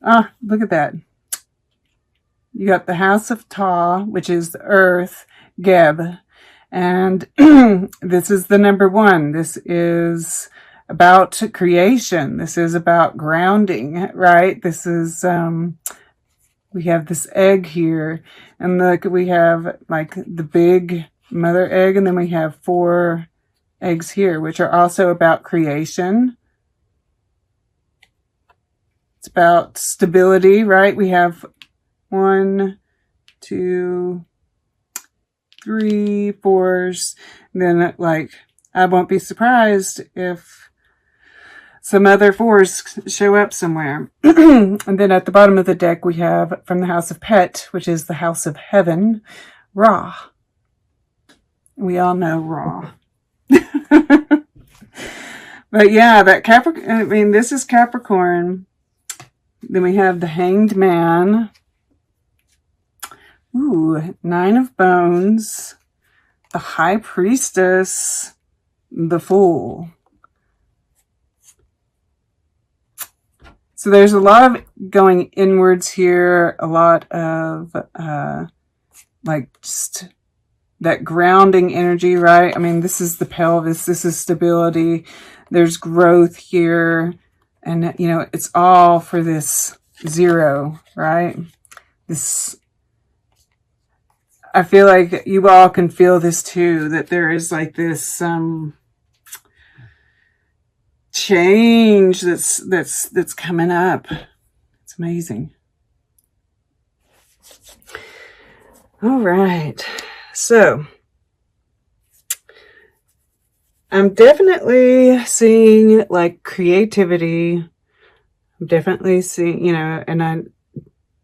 Ah, look at that. You got the House of Ta, which is the Earth, Geb. And this is the number one. This is about creation. This is about grounding, right? This is, we have this egg here. And look, we have like the big mother egg. And then we have 4 eggs here, which are also about creation. It's about stability, right? We have 1, 2, 3, 4s. Then, like, I won't be surprised if some other 4s show up somewhere. And then at the bottom of the deck, we have from the House of Pet, which is the House of Heaven, Ra. We all know Ra. But yeah, that Capricorn, I mean, this is Capricorn. Then we have the Hanged Man. Ooh, 9 of Bones. The High Priestess. The Fool. So there's a lot of going inwards here. A lot of, like, just that grounding energy, right? I mean, this is the pelvis. This is stability. There's growth here. And, you know, it's all for this 0, right? This, I feel like you all can feel this too, that there is like this, change that's coming up. It's amazing. All right. So, I'm definitely seeing like creativity. I'm definitely seeing, you know, and I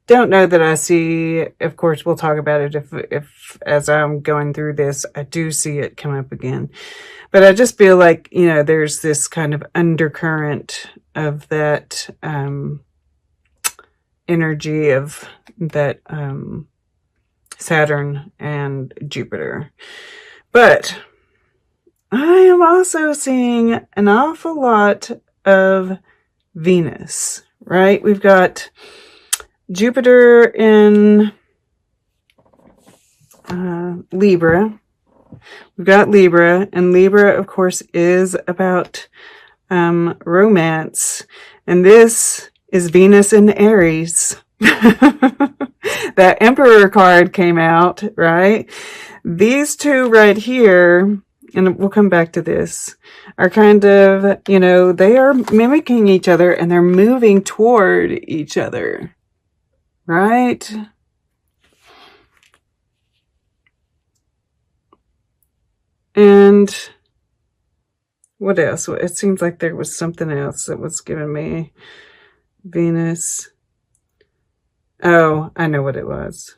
don't know that I see, of course, we'll talk about it if as I'm going through this, I do see it come up again. But I just feel like, you know, there's this kind of undercurrent of that energy of that Saturn and Jupiter. But I am also seeing an awful lot of Venus, right? We've got Jupiter in Libra. We've got Libra, and Libra, of course, is about romance. And this is Venus in Aries. That Emperor card came out, right? These two right here, and we'll come back to this, are kind of, you know, they are mimicking each other and they're moving toward each other, right? And what else? It seems like there was something else that was giving me Venus. Oh, I know what it was.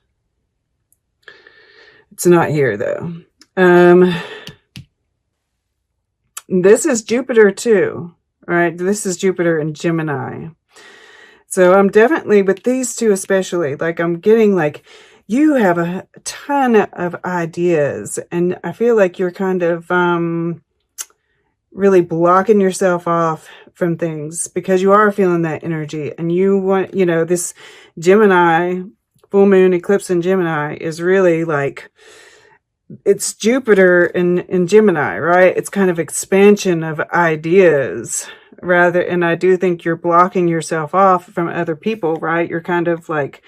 It's not here though. This is Jupiter too, right? This is Jupiter in Gemini. So I'm definitely, with these two especially, like I'm getting like, you have a ton of ideas, and I feel like you're kind of really blocking yourself off from things because you are feeling that energy, and you want, you know, this Gemini, full moon eclipse in Gemini is really like, it's Jupiter in Gemini, right? It's kind of expansion of ideas rather, and I do think you're blocking yourself off from other people, right? You're kind of like,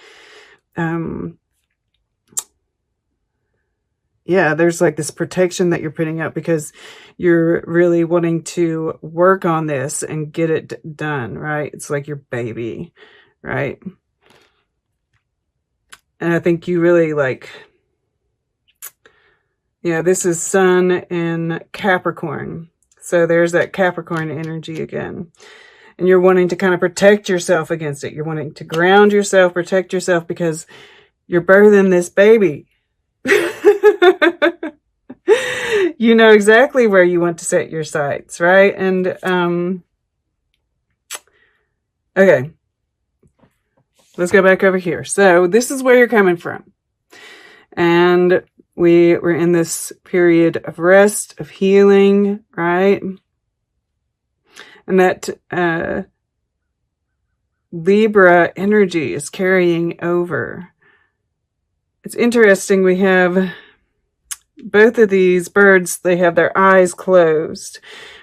yeah, there's like this protection that you're putting up because you're really wanting to work on this and get it done, right? It's like your baby, right? And I think you really like, yeah, this is Sun in Capricorn. So there's that Capricorn energy again. And you're wanting to kind of protect yourself against it. You're wanting to ground yourself, protect yourself because you're birthing this baby. You know exactly where you want to set your sights, right? And, okay. Let's go back over here. So this is where you're coming from. And we're in this period of rest, of healing, right? And that, Libra energy is carrying over. It's interesting, we have both of these birds, they have their eyes closed,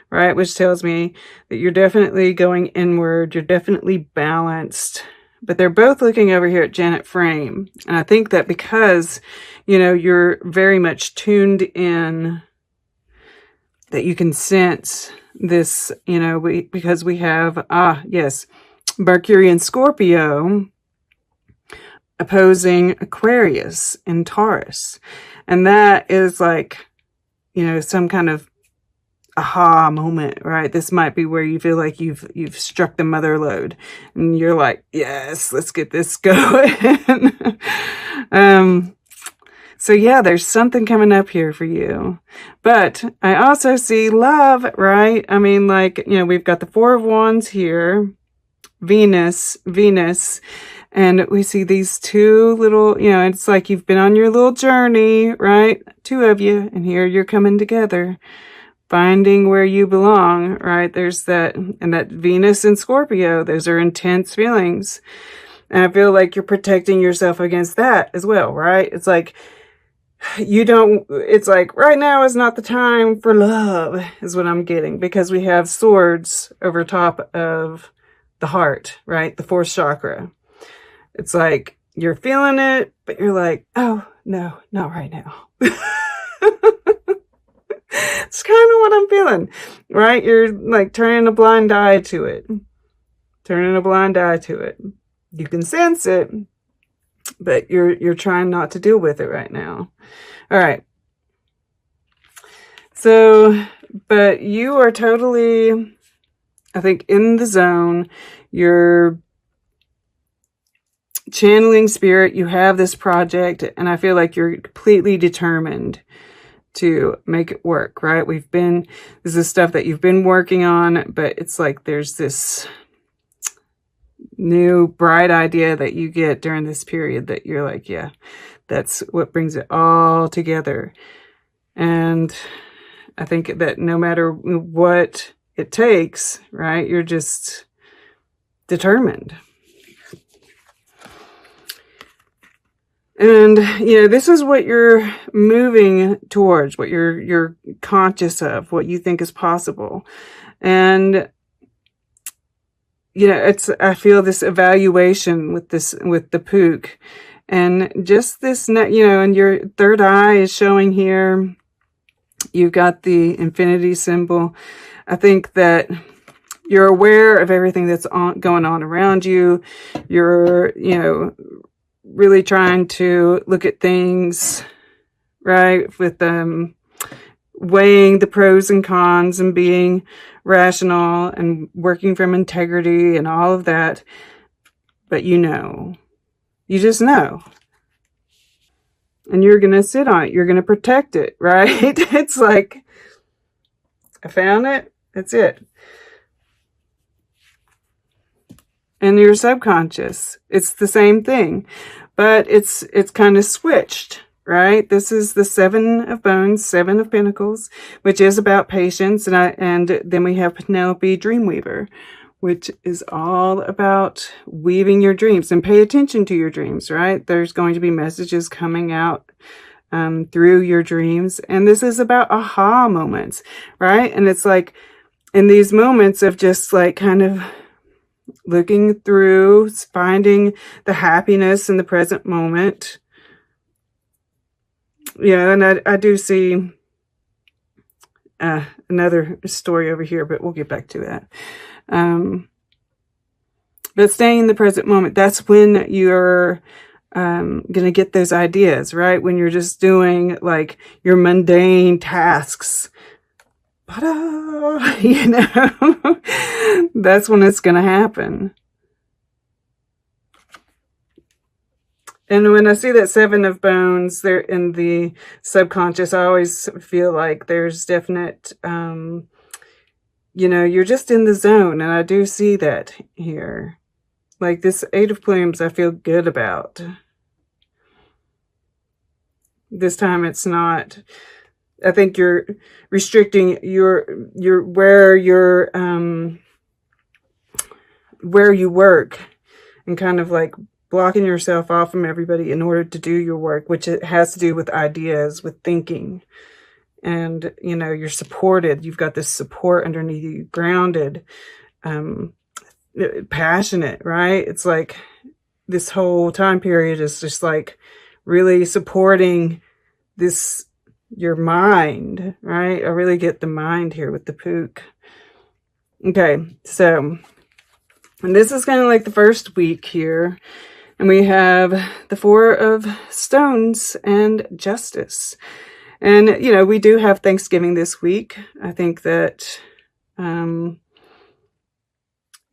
right? Which tells me that you're definitely going inward, you're definitely balanced. But they're both looking over here at Janet Frame. And I think that because, you know, you're very much tuned in, that you can sense this, you know, because we have, yes, Mercury and Scorpio opposing Aquarius and Taurus. And that is like, you know, some kind of aha moment, right? This might be where you feel like you've struck the mother lode and you're like, yes, let's get this going. So yeah, there's something coming up here for you. But I also see love, right? I mean, like, you know, we've got the Four of Wands here, Venus, and we see these two little, you know, it's like you've been on your little journey, right? Two of you, and here you're coming together, finding where you belong, right? There's that, and that Venus and Scorpio, those are intense feelings. And I feel like you're protecting yourself against that as well, right? It's like, it's like right now is not the time for love, is what I'm getting, because we have swords over top of the heart, right? The fourth chakra. It's like you're feeling it, but you're like, oh, no, not right now. It's kind of what I'm feeling, right? You're like turning a blind eye to it. You can sense it, but you're trying not to deal with it right now. All right. So, but you are totally, I think, in the zone. You're channeling spirit. You have this project, and I feel like you're completely determined to make it work, right? This is stuff that you've been working on, but it's like there's this new bright idea that you get during this period that you're like, yeah, that's what brings it all together. And I think that no matter what it takes, right, you're just determined. And, you know, this is what you're moving towards, what you're conscious of, what you think is possible. And, you know, I feel this evaluation with the Pook, and just this, you know, and your third eye is showing here. You've got the infinity symbol. I think that you're aware of everything that's going on around you. You're, you know, really trying to look at things, right, with weighing the pros and cons and being rational and working from integrity and all of that. But you just know. And you're going to sit on it. You're going to protect it, right? It's like, I found it. That's it. And your subconscious, it's the same thing, but it's kind of switched, right? This is the Seven of Bones, Seven of Pentacles, which is about patience. And then we have Penelope Dreamweaver, which is all about weaving your dreams, and pay attention to your dreams, right? There's going to be messages coming out through your dreams. And this is about aha moments, right? And it's like in these moments of just like kind of looking through, finding the happiness in the present moment. Yeah, and I do see another story over here, but we'll get back to that. But staying in the present moment, that's when you're going to get those ideas, right? When you're just doing like your mundane tasks. You know, that's when it's going to happen. And when I see that Seven of Bones there in the subconscious, I always feel like there's definite, you know, you're just in the zone. And I do see that here. Like this Eight of Plumes, I feel good about. This time it's not. I think you're restricting where you work and kind of like blocking yourself off from everybody in order to do your work, which it has to do with ideas, with thinking. And, you know, you're supported. You've got this support underneath you, grounded, passionate, right? It's like this whole time period is just like really supporting this, your mind, right? I really get the mind here with the Pook. Okay, so, and this is kind of like the first week here. And we have the Four of Stones and Justice. And, you know, we do have Thanksgiving this week. I think that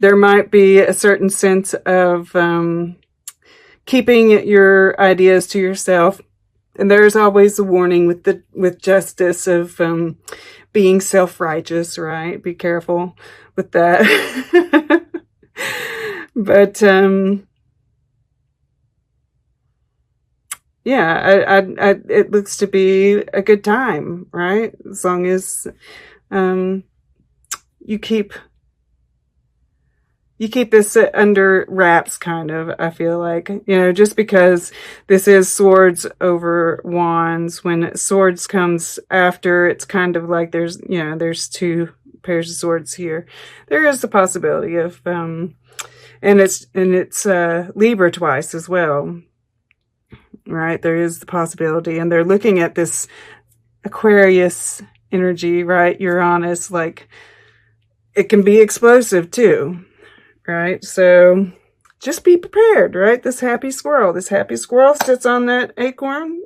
there might be a certain sense of keeping your ideas to yourself. And there's always a warning with justice of being self-righteous, right? Be careful with that. But yeah, it looks to be a good time, right? As long as you keep this under wraps, kind of, I feel like, you know, just because this is Swords over Wands, when Swords comes after, it's kind of like there's, you know, there's two pairs of swords here. There is the possibility of, and it's Libra twice as well, right? There is the possibility, and they're looking at this Aquarius energy, right? Uranus, like, it can be explosive too. Right, so just be prepared, right? This happy squirrel sits on that acorn.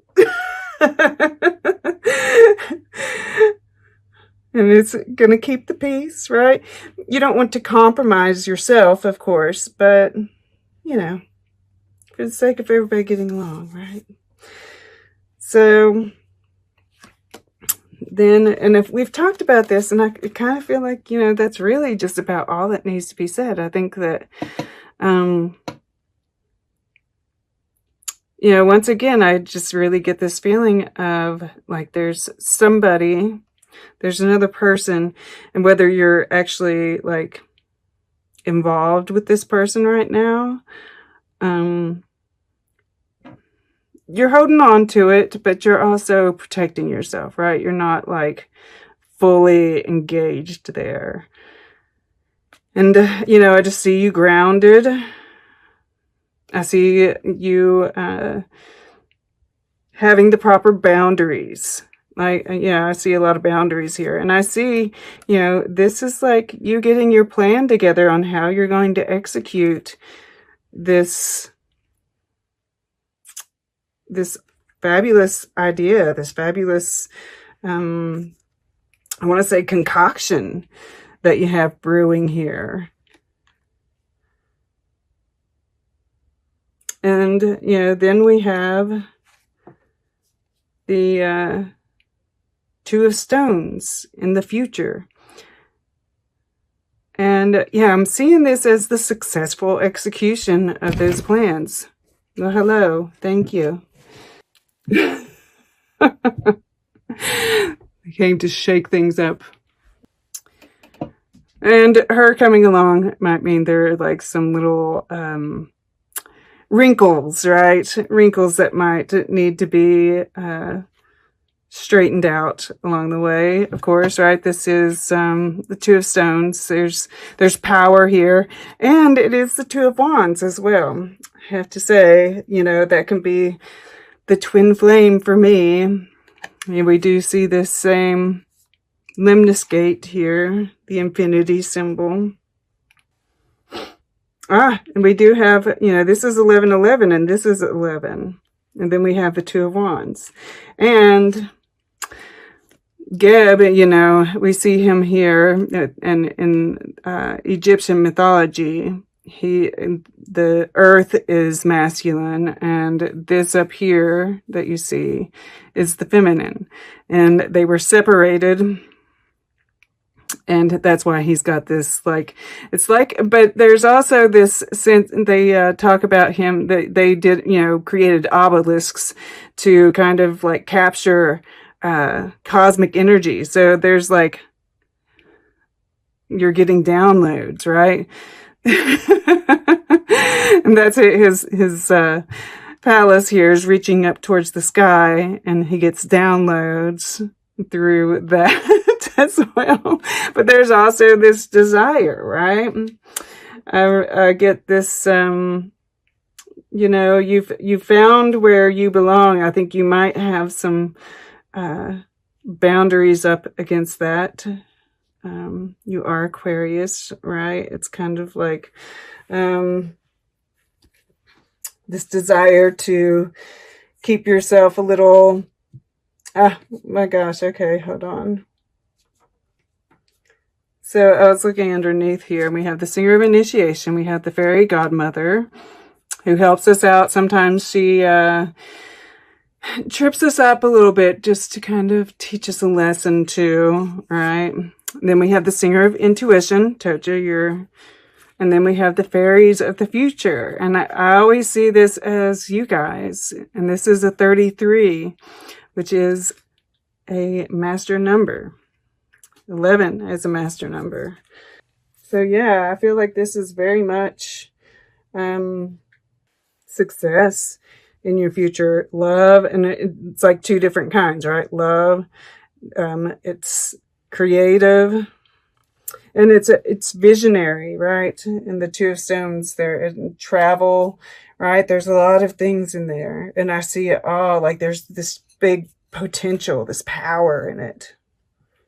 And it's going to keep the peace, right? You don't want to compromise yourself, of course, but, you know, for the sake of everybody getting along, right? So then, and if we've talked about this, and I kind of feel like, you know, that's really just about all that needs to be said. I think that, you know, once again, I just really get this feeling of like there's somebody, there's another person, and whether you're actually like involved with this person right now, you're holding on to it, but you're also protecting yourself, right? You're not like fully engaged there. And, you know, I just see you grounded. I see you having the proper boundaries. Like, yeah, I see a lot of boundaries here. And I see, you know, this is like you getting your plan together on how you're going to execute this fabulous idea, this fabulous, I want to say concoction that you have brewing here. And, you know, then we have the Two of Stones in the future. And yeah, I'm seeing this as the successful execution of those plans. Well, hello. Thank you. I came to shake things up. And her coming along might mean there are like some little wrinkles, right? Wrinkles that might need to be straightened out along the way, of course, right? This is the Two of Stones. There's power here, and it is the Two of Wands as well. I have to say, you know, that can be the twin flame for me. And we do see this same lemnis gate here, the infinity symbol. And we do have, you know, this is 1111 and this is 11. And then we have the Two of Wands. And Geb, you know, we see him here, and in Egyptian mythology, the earth is masculine, and this up here that you see is the feminine, and they were separated, and that's why he's got this, like, it's like, but there's also this sense, they talk about him, that they did, you know, created obelisks to kind of like capture cosmic energy. So there's like, you're getting downloads, right? And that's it. His palace here is reaching up towards the sky, and he gets downloads through that as well. But there's also this desire, right? I get this, you know, you've found where you belong. I think you might have some boundaries up against that. You are Aquarius, right? It's kind of like this desire to keep yourself a little, my gosh, okay, hold on. So I was looking underneath here, and we have the Singer of Initiation. We have the Fairy Godmother, who helps us out. Sometimes she trips us up a little bit just to kind of teach us a lesson too, right? Then we have the Singer of Intuition, Toja, and then we have the Fairies of the Future. And I always see this as you guys. And this is a 33, which is a master number. 11 is a master number. So yeah, I feel like this is very much success in your future. Love, and it's like two different kinds, right? Love, it's creative, and it's visionary, right? And the Two of Stones there, and travel, right? There's a lot of things in there, and I see it all like there's this big potential, this power in it.